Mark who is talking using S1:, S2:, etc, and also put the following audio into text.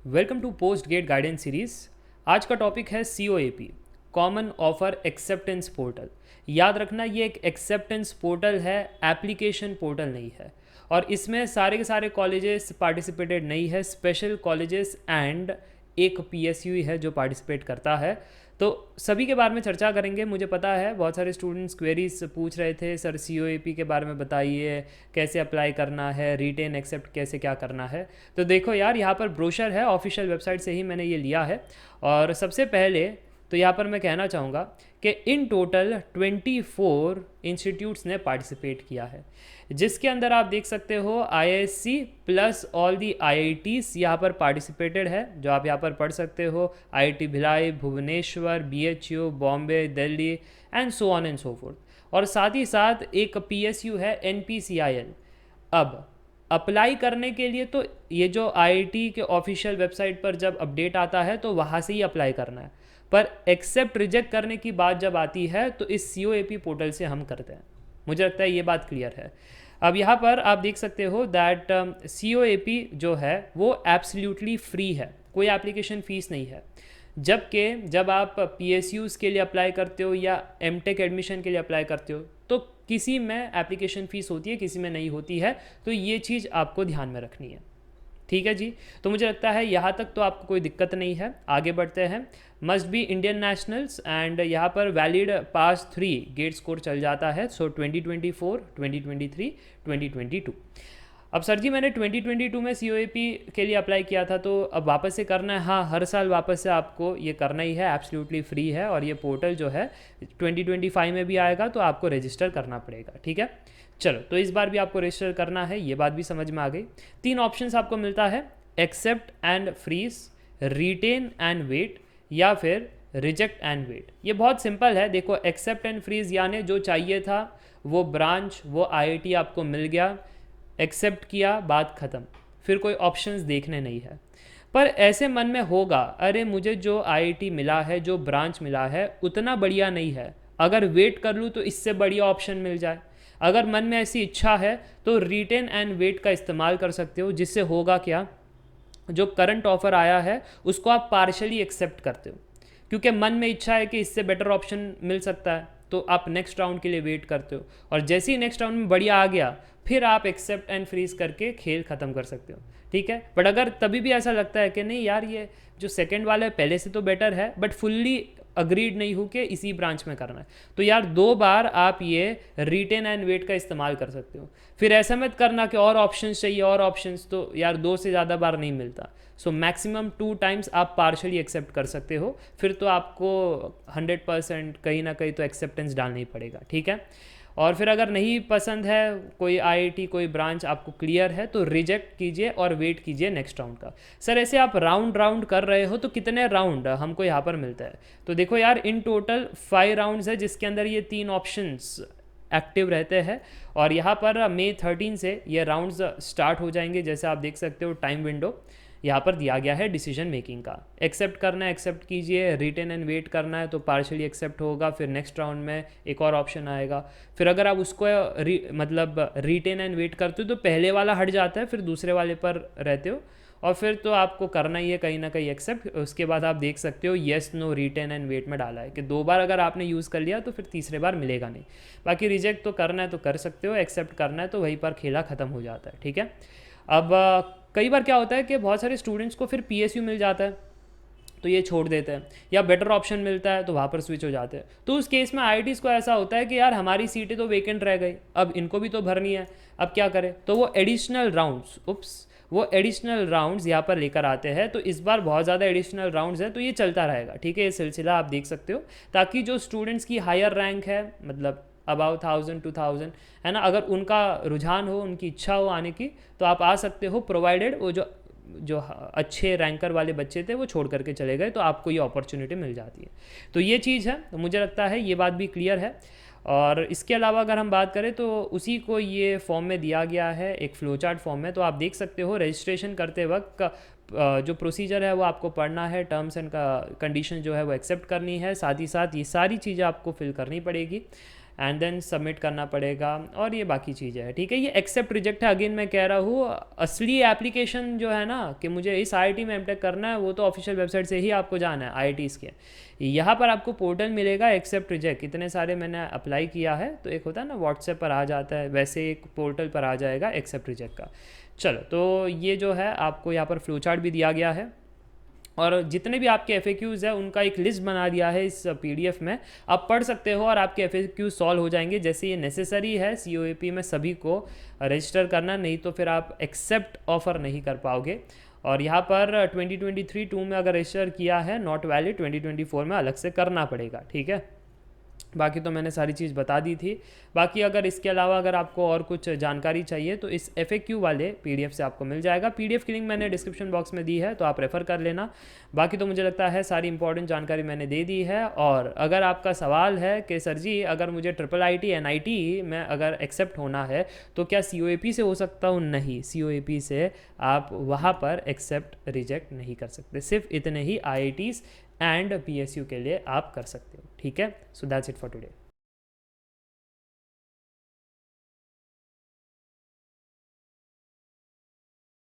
S1: Welcome to post GATE guidance series. आज का topic है COAP, common offer acceptance portal. याद रखना, ये एक एक्सेप्टेंस पोर्टल है, एप्लीकेशन पोर्टल नहीं है। और इसमें सारे के सारे कॉलेजेस पार्टिसिपेटेड नहीं है, स्पेशल कॉलेजेस एंड एक PSU है जो पार्टिसिपेट करता है। तो सभी के बारे में चर्चा करेंगे। मुझे पता है बहुत सारे स्टूडेंट्स क्वेरीज पूछ रहे थे, सर COAP के बारे में बताइए, कैसे अप्लाई करना है, रिटेन एक्सेप्ट कैसे क्या करना है। तो देखो यार, यहाँ पर ब्रोशर है, ऑफिशियल वेबसाइट से ही मैंने ये लिया है। और सबसे पहले तो यहाँ पर मैं कहना चाहूँगा कि इन टोटल 24 इंस्टीट्यूट्स ने पार्टिसिपेट किया है, जिसके अंदर आप देख सकते हो IISc plus all the IITs यहाँ पर पार्टिसिपेटेड है, जो आप यहाँ पर पढ़ सकते हो। IIT Bhilai, Bhubaneswar, BHU, Bombay, Delhi and so on and so forth. और साथ ही साथ एक PSU है NPCIL। अब अप्लाई करने के लिए तो ये जो IIT के ऑफिशियल वेबसाइट पर जब अपडेट आता है तो वहाँ से ही अप्लाई करना है, पर एक्सेप्ट रिजेक्ट करने की बात जब आती है तो इस COAP पोर्टल से हम करते हैं। मुझे लगता है ये बात क्लियर है। अब यहाँ पर आप देख सकते हो दैट COAP जो है वो एब्सोल्युटली फ्री है, कोई एप्लीकेशन फ़ीस नहीं है। जबकि जब आप PSUs के लिए अप्लाई करते हो या MTech एडमिशन के लिए अप्लाई करते हो तो किसी में एप्लीकेशन फ़ीस होती है, किसी में नहीं होती है। तो ये चीज़ आपको ध्यान में रखनी है, ठीक है जी। तो मुझे लगता है यहाँ तक तो आपको कोई दिक्कत नहीं है। आगे बढ़ते हैं। Must be Indian nationals and यहाँ पर वैलिड पास 3 गेट स्कोर चल जाता है। सो 2024, 2023, 2022। अब सर जी मैंने 2022 में COAP के लिए अप्लाई किया था, तो अब वापस से करना है? हाँ, हर साल वापस से आपको ये करना ही है, एब्सोल्युटली फ्री है। और ये पोर्टल जो है 2025 में भी आएगा तो आपको रजिस्टर करना पड़ेगा, ठीक है। चलो, तो इस बार भी आपको रजिस्टर करना है, ये बात भी समझ में आ गई। 3 ऑप्शंस आपको मिलता है, accept and freeze, retain and wait, या फिर रिजेक्ट एंड वेट। ये बहुत सिंपल है। देखो, एक्सेप्ट एंड फ्रीज यानी जो चाहिए था वो ब्रांच, वो IIT आपको मिल गया, एक्सेप्ट किया, बात ख़त्म, फिर कोई ऑप्शंस देखने नहीं है। पर ऐसे मन में होगा, अरे मुझे जो IIT मिला है, जो ब्रांच मिला है उतना बढ़िया नहीं है, अगर वेट कर लूँ तो इससे बढ़िया ऑप्शन मिल जाए। अगर मन में ऐसी इच्छा है तो रिटेन एंड वेट का इस्तेमाल कर सकते हो, जिससे होगा क्या, जो करंट ऑफर आया है उसको आप पार्शली एक्सेप्ट करते हो, क्योंकि मन में इच्छा है कि इससे बेटर ऑप्शन मिल सकता है, तो आप नेक्स्ट राउंड के लिए वेट करते हो। और जैसे ही नेक्स्ट राउंड में बढ़िया आ गया, फिर आप एक्सेप्ट एंड फ्रीज करके खेल ख़त्म कर सकते हो, ठीक है। बट अगर तभी भी ऐसा लगता है कि नहीं यार, ये जो सेकंड वाला है पहले से तो बेटर है, बट फुल्ली अग्रीड नहीं हो कि इसी ब्रांच में करना है, तो यार 2 बार आप ये रिटेन एंड वेट का इस्तेमाल कर सकते हो। फिर ऐसा मत करना कि और ऑप्शंस चाहिए, और ऑप्शंस, तो यार 2 से ज़्यादा बार नहीं मिलता। सो मैक्सिमम 2 टाइम्स आप पार्शली एक्सेप्ट कर सकते हो, फिर तो आपको 100% कहीं ना कहीं तो एक्सेप्टेंस डालना ही पड़ेगा, ठीक है। और फिर अगर नहीं पसंद है कोई IIT, कोई ब्रांच आपको क्लियर है, तो रिजेक्ट कीजिए और वेट कीजिए नेक्स्ट राउंड का। सर ऐसे आप राउंड कर रहे हो तो कितने राउंड हमको यहाँ पर मिलता है? तो देखो यार, इन टोटल 5 राउंड्स है, जिसके अंदर ये 3 ऑप्शंस एक्टिव रहते हैं। और यहाँ पर May 13 से ये राउंड्स स्टार्ट हो जाएंगे। जैसे आप देख सकते हो टाइम विंडो यहाँ पर दिया गया है डिसीजन मेकिंग का। एक्सेप्ट करना है, एक्सेप्ट कीजिए, रिटेन एंड वेट करना है तो पार्शली एक्सेप्ट होगा, फिर नेक्स्ट राउंड में एक और ऑप्शन आएगा। फिर अगर आप उसको मतलब रिटेन एंड वेट करते हो तो पहले वाला हट जाता है, फिर दूसरे वाले पर रहते हो, और फिर तो आपको करना ही है कहीं ना कहीं एक्सेप्ट। उसके बाद आप देख सकते हो yes no retain and wait में डाला है कि 2 बार अगर आपने यूज़ कर लिया तो फिर तीसरे बार मिलेगा नहीं। बाकी रिजेक्ट तो करना है तो कर सकते हो, एक्सेप्ट करना है तो वहीं पर खेला ख़त्म हो जाता है, ठीक है। अब कई बार क्या होता है कि बहुत सारे स्टूडेंट्स को फिर PSU मिल जाता है तो ये छोड़ देते हैं, या बेटर ऑप्शन मिलता है तो वहाँ पर स्विच हो जाते हैं। तो उस केस में IITs को ऐसा होता है कि यार हमारी सीटें तो वेकेंट रह गई, अब इनको भी तो भरनी है, अब क्या करें? तो वो एडिशनल राउंड्स यहाँ पर लेकर आते हैं। तो इस बार बहुत ज़्यादा एडिशनल राउंड्स हैं, तो ये चलता रहेगा, ठीक है। ये सिलसिला आप देख सकते हो, ताकि जो स्टूडेंट्स की हायर रैंक है, मतलब अबाउट 1000 2000 है ना, अगर उनका रुझान हो, उनकी इच्छा हो आने की, तो आप आ सकते हो, प्रोवाइडेड वो जो अच्छे रैंकर वाले बच्चे थे वो छोड़ करके चले गए, तो आपको ये अपॉर्चुनिटी मिल जाती है। तो ये चीज़ है, तो मुझे लगता है ये बात भी क्लियर है। और इसके अलावा अगर हम बात करें तो उसी को ये फॉर्म में दिया गया है, एक फ्लो चार्ट फॉर्म में। तो आप देख सकते हो रजिस्ट्रेशन करते वक्त जो प्रोसीजर है वो आपको पढ़ना है, टर्म्स एंड कंडीशन जो है वो एक्सेप्ट करनी है, साथ ही साथ ये सारी चीज़ें आपको फिल करनी पड़ेगी। एंड देन सबमिट करना पड़ेगा और ये बाकी चीज़ें हैं, ठीक है। ये एक्सेप्ट रिजेक्ट है, अगेन मैं कह रहा हूँ, असली एप्लीकेशन जो है ना कि मुझे इस IIT में एमटेक करना है, वो तो ऑफिशियल वेबसाइट से ही आपको जाना है IITs के। यहाँ पर आपको पोर्टल मिलेगा एक्सेप्ट रिजेक्ट, इतने सारे मैंने अप्लाई किया है तो एक होता है ना व्हाट्सएप पर आ जाता है, वैसे एक पोर्टल पर आ जाएगा एक्सेप्ट रिजेक्ट का। चलो, तो ये जो है आपको यहाँ पर फ्लो चार्ट भी दिया गया है और जितने भी आपके FAQs है उनका एक लिस्ट बना दिया है इस PDF में, आप पढ़ सकते हो और आपके FAQs सॉल्व हो जाएंगे। जैसे ये नेसेसरी है COAP में सभी को रजिस्टर करना, नहीं तो फिर आप एक्सेप्ट ऑफ़र नहीं कर पाओगे। और यहाँ पर 2023-2 में अगर रजिस्टर किया है नॉट वैलिड, 2024 में अलग से करना पड़ेगा, ठीक है। बाकी तो मैंने सारी चीज़ बता दी थी। बाकी अगर इसके अलावा अगर आपको और कुछ जानकारी चाहिए तो इस FAQ वाले PDF से आपको मिल जाएगा। PDF की लिंक मैंने डिस्क्रिप्शन बॉक्स में दी है, तो आप रेफ़र कर लेना। बाकी तो मुझे लगता है सारी इंपॉर्टेंट जानकारी मैंने दे दी है। और अगर आपका सवाल है कि सर जी अगर मुझे IIIT NIT में अगर एक्सेप्ट होना है तो क्या COAP से हो सकता हूँ? नहीं, COAP से आप वहाँ पर एक्सेप्ट रिजेक्ट नहीं कर सकते, सिर्फ इतने ही IITs एंड PSU के लिए आप कर सकते हो, ठीक है। So that's it for today.